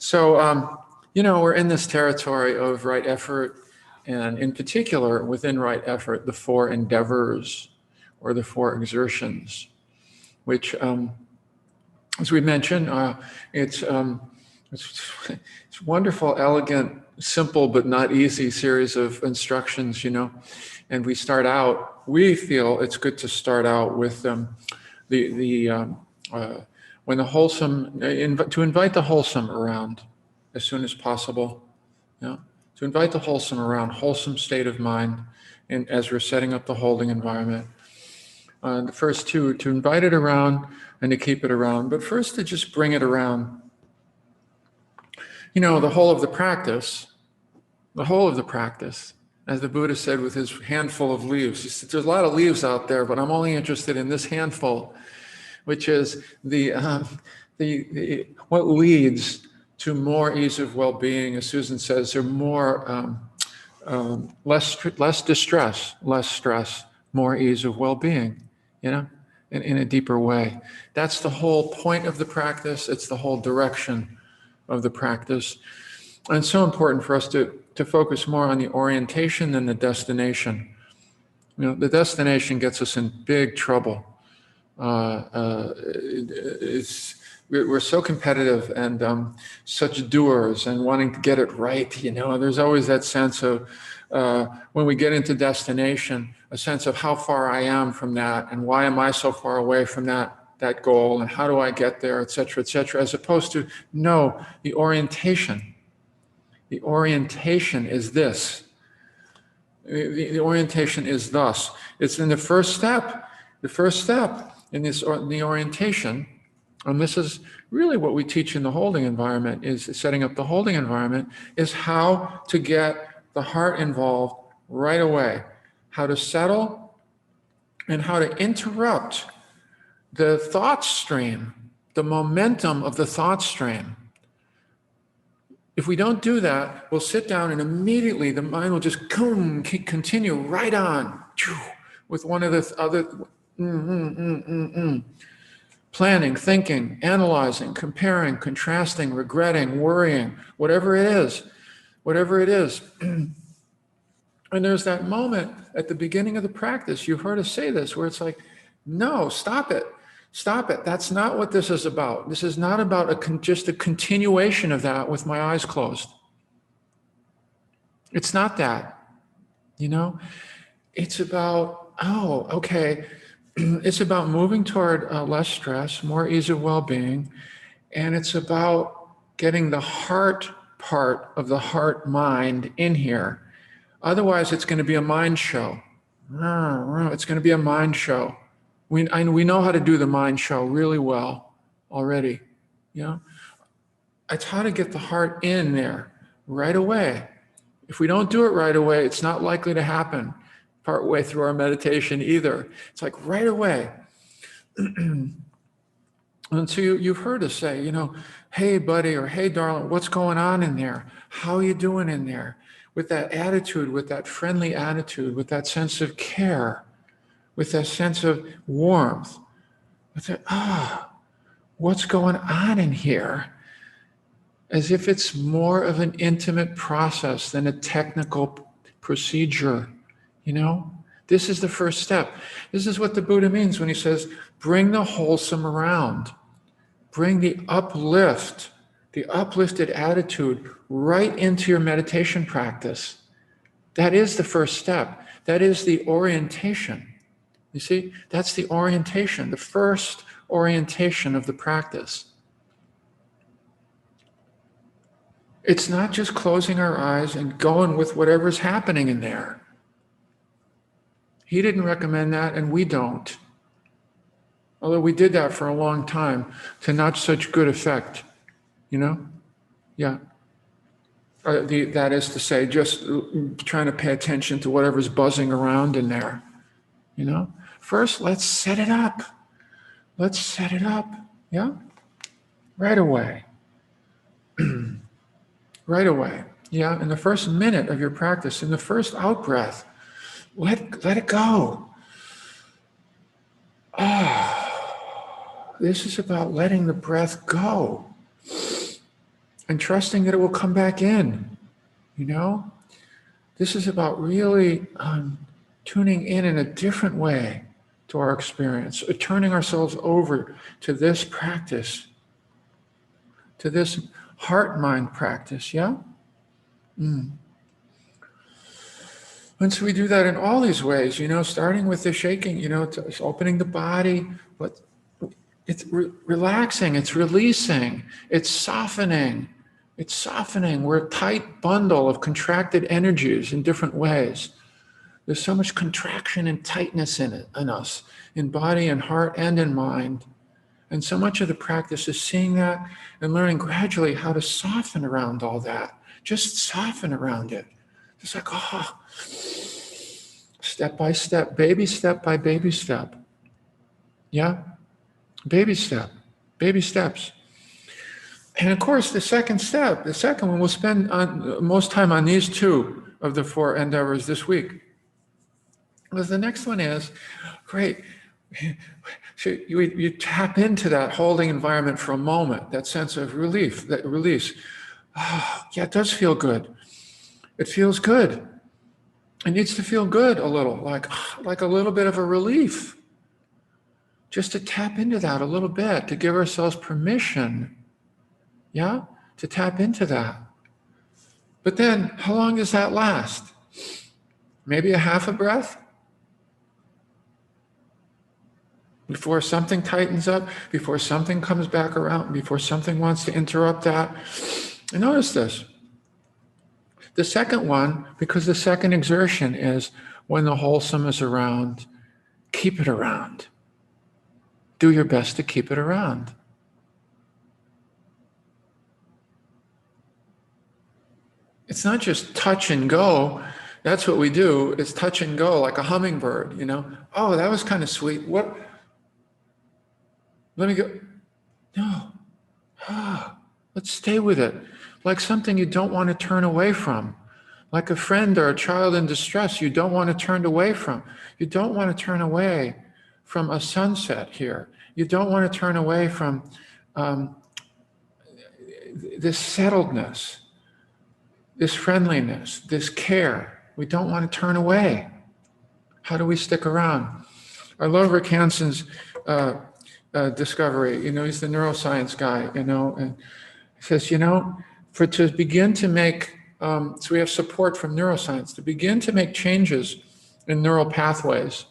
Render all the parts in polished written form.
So, we're in this territory of right effort, and in particular, within right effort, the four endeavors or the four exertions, which, as we mentioned, it's, um, it's wonderful, elegant, simple, but not easy series of instructions, and we feel it's good to start out with when the wholesome, to invite the wholesome around as soon as possible, to invite the wholesome around, wholesome state of mind, and as we're setting up the holding environment. The first two, to invite it around and to keep it around, but first to just bring it around. The whole of the practice, as the Buddha said with his handful of leaves, he said, there's a lot of leaves out there, but I'm only interested in this handful, which is what leads to more ease of well-being, as Susan says, or more less distress, less stress, more ease of well-being, in a deeper way. That's the whole point of the practice. It's the whole direction of the practice. And it's so important for us to focus more on the orientation than the destination. The destination gets us in big trouble. We're so competitive and such doers and wanting to get it right. There's always that sense of when we get into destination, a sense of how far I am from that and why am I so far away from that goal and how do I get there, et cetera, as opposed to, no, the orientation. The orientation is this. The orientation is thus. It's in the first step. The first step in the orientation, and this is really what we teach in the holding environment, is setting up the holding environment, is how to get the heart involved right away, how to settle and how to interrupt the thought stream, the momentum of the thought stream. If we don't do that, we'll sit down and immediately the mind will just continue right on with one of the other planning, thinking, analyzing, comparing, contrasting, regretting, worrying, whatever it is. And there's that moment at the beginning of the practice, you've heard us say this, where it's like, no, stop it. That's not what this is about. This is not about just a continuation of that with my eyes closed. It's not that, It's about, it's about moving toward less stress, more ease of well-being, and it's about getting the heart part of the heart mind in here. Otherwise, it's going to be a mind show. It's going to be a mind show. We know how to do the mind show really well already. It's how to get the heart in there right away. If we don't do it right away, it's not likely to happen partway through our meditation either. It's like right away. And so you've heard us say, hey, buddy, or hey, darling, what's going on in there? How are you doing in there? With that attitude, with that friendly attitude, with that sense of care, with that sense of warmth. With that, what's going on in here? As if it's more of an intimate process than a technical procedure, This is the first step. This is what the Buddha means when he says, bring the wholesome around. Bring the uplifted attitude right into your meditation practice. That is the first step. That is the orientation. You see, that's the orientation, the first orientation of the practice. It's not just closing our eyes and going with whatever's happening in there. He didn't recommend that, and we don't. Although we did that for a long time to not such good effect, Yeah. That is to say, just trying to pay attention to whatever's buzzing around in there, First, let's set it up. Yeah? Right away. Right away. Yeah, in the first minute of your practice, in the first out-breath, let it go. This is about letting the breath go. and trusting that it will come back in, you know? This is about really tuning in a different way to our experience, turning ourselves over to this practice, to this heart-mind practice, yeah? Mm. And so we do that in all these ways, you know, starting with the shaking, you know, it's opening the body, but it's relaxing, it's releasing, it's softening. It's softening. We're a tight bundle of contracted energies in different ways. There's so much contraction and tightness in it, in us, in body and heart and in mind. And so much of the practice is seeing that and learning gradually how to soften around all that. Just soften around it. Just like, oh, step by step by baby step. Yeah? Baby step, baby steps. And of course, the second one, we'll spend most time on these two of the four endeavors this week. Because the next one is, great, so you tap into that holding environment for a moment, that sense of relief, that release. Oh, yeah, it does feel good. It feels good. It needs to feel good a little, like a little bit of a relief. Just to tap into that a little bit, to give ourselves permission, yeah, to tap into that. But then, how long does that last? Maybe a half a breath? Before something tightens up, before something comes back around, before something wants to interrupt that. And notice this. The second one, because the second exertion is when the wholesome is around, keep it around. Do your best to keep it around. It's not just touch and go. That's what we do, is touch and go like a hummingbird, you know. Oh, that was kind of sweet. What? Let me go. No. Let's stay with it. Like something you don't want to turn away from. Like a friend or a child in distress you don't want to turn away from. You don't want to turn away from a sunset here. You don't want to turn away from this settledness, this friendliness, this care. We don't want to turn away. How do we stick around? I love Rick Hanson's discovery. You know, he's the neuroscience guy, you know, and he says, you know, to begin to make, so we have support from neuroscience, to begin to make changes in neural pathways,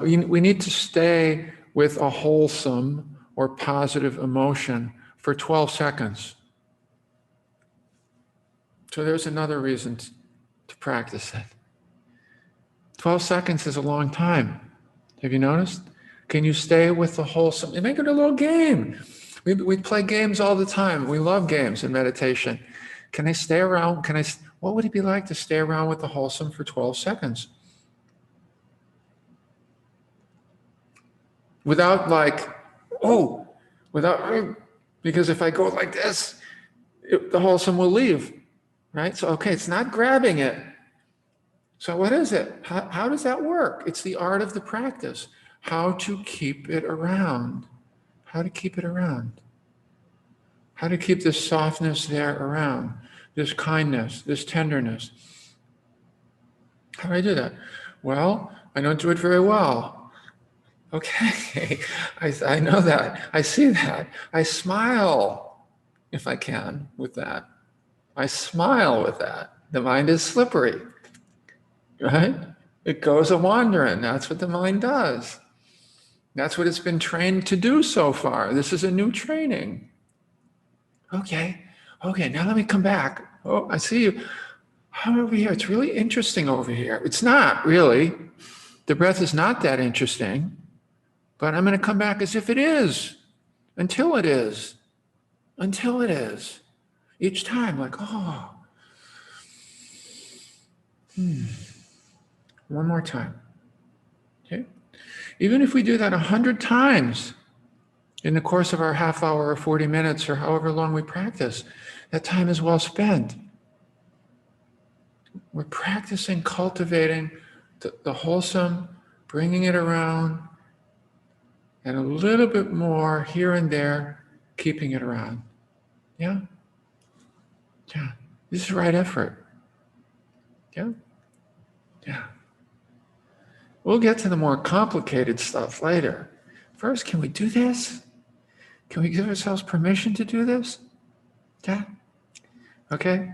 we need to stay with a wholesome or positive emotion for 12 seconds. So there's another reason to practice it. 12 seconds is a long time. Have you noticed? Can you stay with the wholesome? And make it a little game. We play games all the time. We love games in meditation. Can I stay around? What would it be like to stay around with the wholesome for 12 seconds? Without because if I go like this, the wholesome will leave, right? So, okay, it's not grabbing it. So what is it? How does that work? It's the art of the practice. How to keep it around. How to keep it around. How to keep this softness there around, this kindness, this tenderness. How do I do that? Well, I don't do it very well. Okay, I know that. I see that. I smile, if I can, with that. I smile with that. The mind is slippery, right? It goes a-wandering. That's what the mind does. That's what it's been trained to do so far. This is a new training. Okay, now let me come back. Oh, I see you. I'm over here. It's really interesting over here. It's not really. The breath is not that interesting, but I'm going to come back as if it is, until it is. Each time, like, oh. One more time. Okay? Even if we do that 100 times in the course of our half hour or 40 minutes or however long we practice, that time is well spent. We're practicing cultivating the wholesome, bringing it around, and a little bit more here and there, keeping it around. Yeah. Yeah. This is the right effort. Yeah. Yeah. We'll get to the more complicated stuff later. First, can we do this? Can we give ourselves permission to do this? Yeah. Okay.